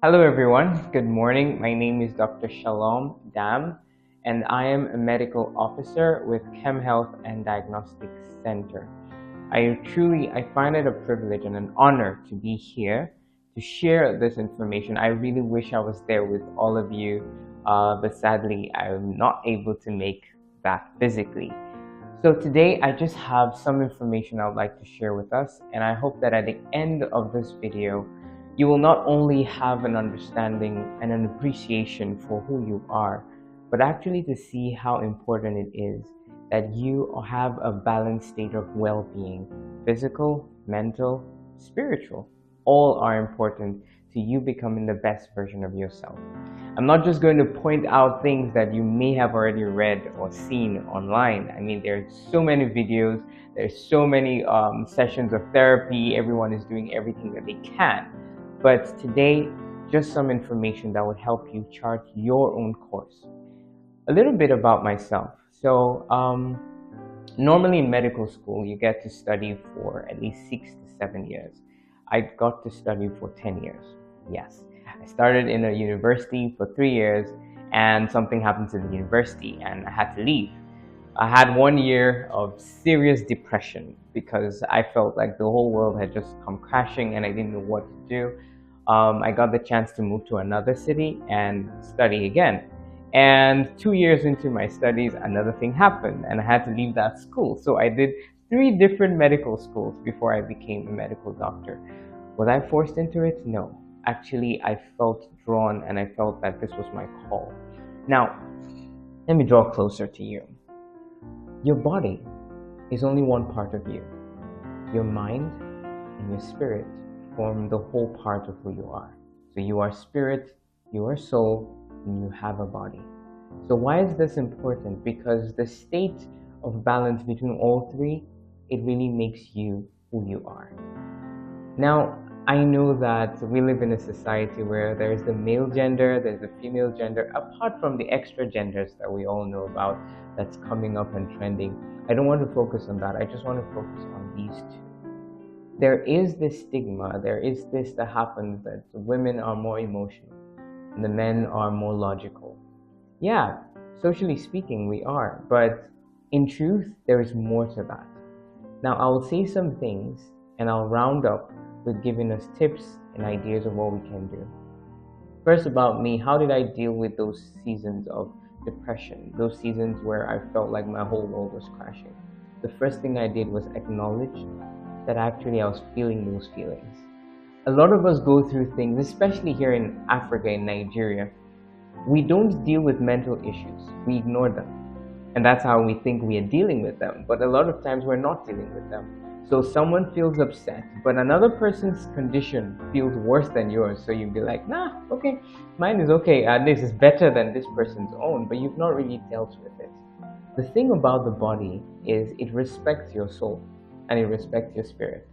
Hello everyone, good morning. My name is Dr. Shalom Dam, and I am a medical officer with Chem Health and Diagnostics Center. I find it a privilege and an honor to be here to share this information. I really wish I was there with all of you, but sadly I'm not able to make that physically. So today I just have some information I would like to share with us, and I hope that at the end of this video you will not only have an understanding and an appreciation for who you are, but actually to see how important it is that you have a balanced state of well-being, physical, mental, spiritual. All are important to you becoming the best version of yourself. I'm not just going to point out things that you may have already read or seen online. I mean, there's so many videos, there's so many sessions of therapy. Everyone is doing everything that they can. But today, just some information that would help you chart your own course. A little bit about myself. So, normally in medical school, you get to study for at least 6 to 7 years. I got to study for 10 years. Yes. I started in a university for 3 years, and something happened to the university, and I had to leave. I had 1 year of serious depression because I felt like the whole world had just come crashing and I didn't know what to do. I got the chance to move to another city and study again. And 2 years into my studies, another thing happened and I had to leave that school. So I did 3 different medical schools before I became a medical doctor. Was I forced into it? No. Actually, I felt drawn and I felt that this was my call. Now, let me draw closer to you. Your body is only one part of you. Your mind and your spirit form the whole part of who you are. So you are spirit, you are soul, and you have a body. So why is this important? Because the state of balance between all three, it really makes you who you are. Now, I know that we live in a society where there's the male gender, there's the female gender, apart from the extra genders that we all know about that's coming up and trending. I don't want to focus on that. I just want to focus on these two. There is this stigma, there is this that happens that the women are more emotional and the men are more logical. Yeah, socially speaking, we are, but in truth, there is more to that. Now, I will say some things and I'll round up with giving us tips and ideas of what we can do. First, about me, how did I deal with those seasons of depression, those seasons where I felt like my whole world was crashing? The first thing I did was acknowledge that actually I was feeling those feelings. A lot of us go through things, especially here in Africa, in Nigeria. We don't deal with mental issues, we ignore them. And that's how we think we are dealing with them. But a lot of times we're not dealing with them. So someone feels upset, but another person's condition feels worse than yours. So you'd be like, nah, okay, mine is okay. At least it's better than this person's own, but you've not really dealt with it. The thing about the body is it respects your soul and it respects your spirit.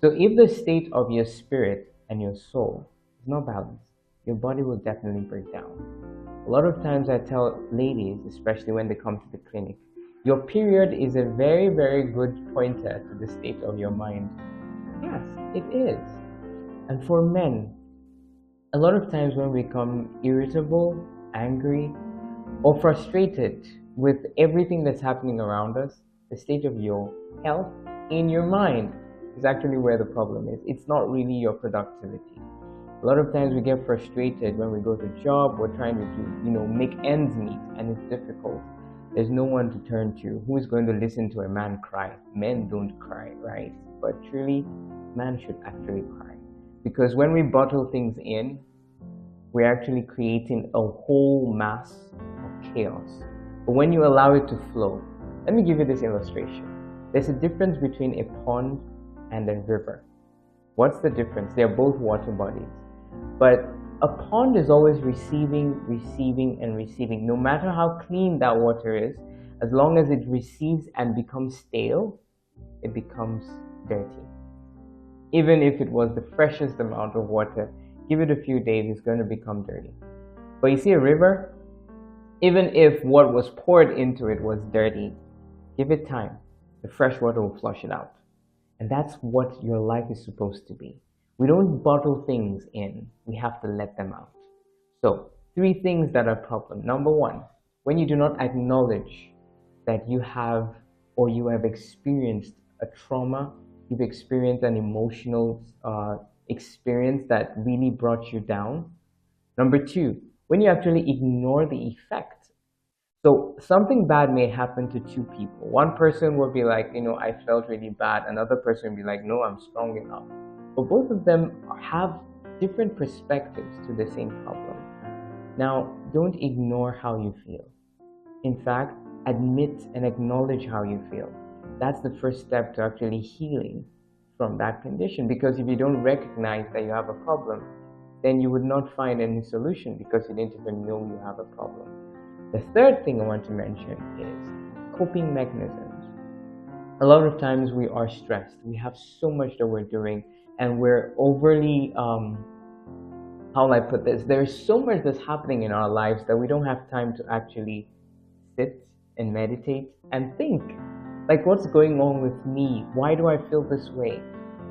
So if the state of your spirit and your soul is not balanced, your body will definitely break down. A lot of times I tell ladies, especially when they come to the clinic, your period is a very, very good pointer to the state of your mind. Yes, it is. And for men, a lot of times when we become irritable, angry, or frustrated with everything that's happening around us, the state of your health in your mind is actually where the problem is. It's not really your productivity. A lot of times we get frustrated when we go to job, we're trying to make ends meet, and it's difficult. There's no one to turn to. Who is going to listen to a man cry? Men don't cry, right? But truly, man should actually cry. Because when we bottle things in, we're actually creating a whole mass of chaos. But when you allow it to flow, let me give you this illustration. There's a difference between a pond and a river. What's the difference? They're both water bodies. But a pond is always receiving, and receiving. No matter how clean that water is, as long as it receives and becomes stale, it becomes dirty. Even if it was the freshest amount of water, give it a few days, it's going to become dirty. But you see a river, even if what was poured into it was dirty, give it time. The fresh water will flush it out. And that's what your life is supposed to be. We don't bottle things in. we have to let them out. So, 3 things that are a problem. Number one, when you do not acknowledge that you have or you have experienced a trauma, you've experienced an emotional experience that really brought you down. Number two, when you actually ignore the effect. So something bad may happen to 2 people. One person will be like, I felt really bad. Another person will be like, no, I'm strong enough. But both of them have different perspectives to the same problem. Now, don't ignore how you feel. In fact, admit and acknowledge how you feel. That's the first step to actually healing from that condition. Because if you don't recognize that you have a problem, then you would not find any solution because you didn't even know you have a problem. The third thing I want to mention is coping mechanisms. A lot of times we are stressed. We have so much that we're doing and we're overly, how will I put this? There's so much that's happening in our lives that we don't have time to actually sit and meditate and think. Like, what's going on with me? Why do I feel this way?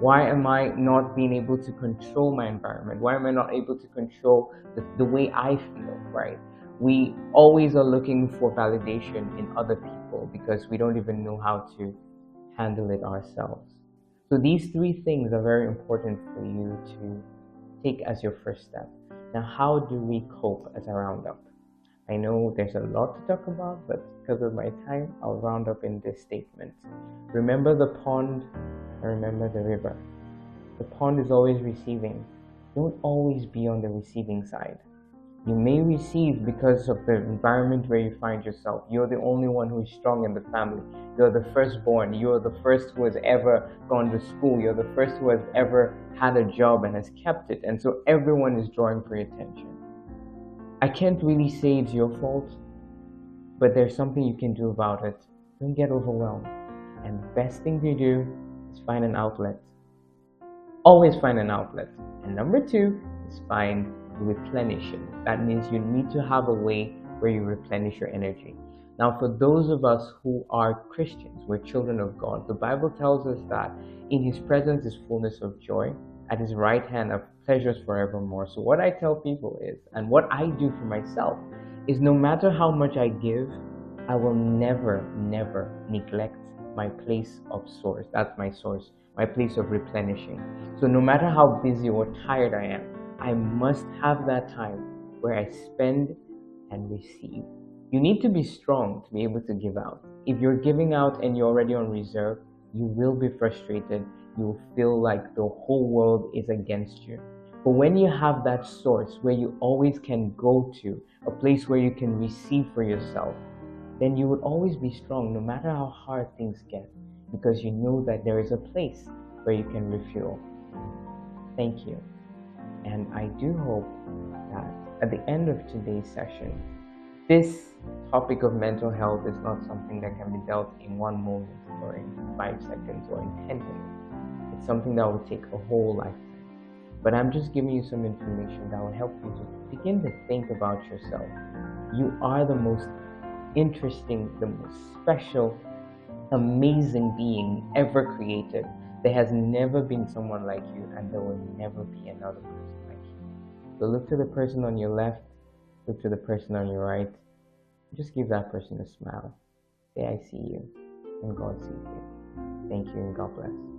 Why am I not being able to control my environment? Why am I not able to control the way I feel, right? We always are looking for validation in other people because we don't even know how to handle it ourselves. So these 3 things are very important for you to take as your first step. Now, how do we cope as a roundup? I know there's a lot to talk about, but because of my time, I'll round up in this statement. Remember the pond and remember the river. The pond is always receiving. Don't always be on the receiving side. You may receive because of the environment where you find yourself. You're the only one who is strong in the family. You're the firstborn. You're the first who has ever gone to school. You're the first who has ever had a job and has kept it. And so everyone is drawing for your attention. I can't really say it's your fault, but there's something you can do about it. Don't get overwhelmed. And the best thing to do is find an outlet. Always find an outlet. And number 2 is find replenishing. That means you need to have a way where you replenish your energy. Now, for those of us who are Christians, we're children of God, the Bible tells us that in His presence is fullness of joy. At His right hand are pleasures forevermore. So what I tell people is, and what I do for myself, is no matter how much I give, I will never neglect my place of source. That's my source, my place of replenishing. So no matter how busy or tired I am, I must have that time where I spend and receive. You need to be strong to be able to give out. If you're giving out and you're already on reserve, you will be frustrated. You will feel like the whole world is against you. But when you have that source where you always can go to, a place where you can receive for yourself, then you would always be strong no matter how hard things get, because you know that there is a place where you can refuel. Thank you. And I do hope that at the end of today's session, this topic of mental health is not something that can be dealt in one moment or in 5 seconds or in 10 minutes. It's something that will take a whole lifetime. But I'm just giving you some information that will help you to begin to think about yourself. You are the most interesting, the most special, amazing being ever created. There has never been someone like you, and there will never be another person like you. So look to the person on your left, look to the person on your right. Just give that person a smile. Say, I see you, and God sees you. Thank you, and God bless.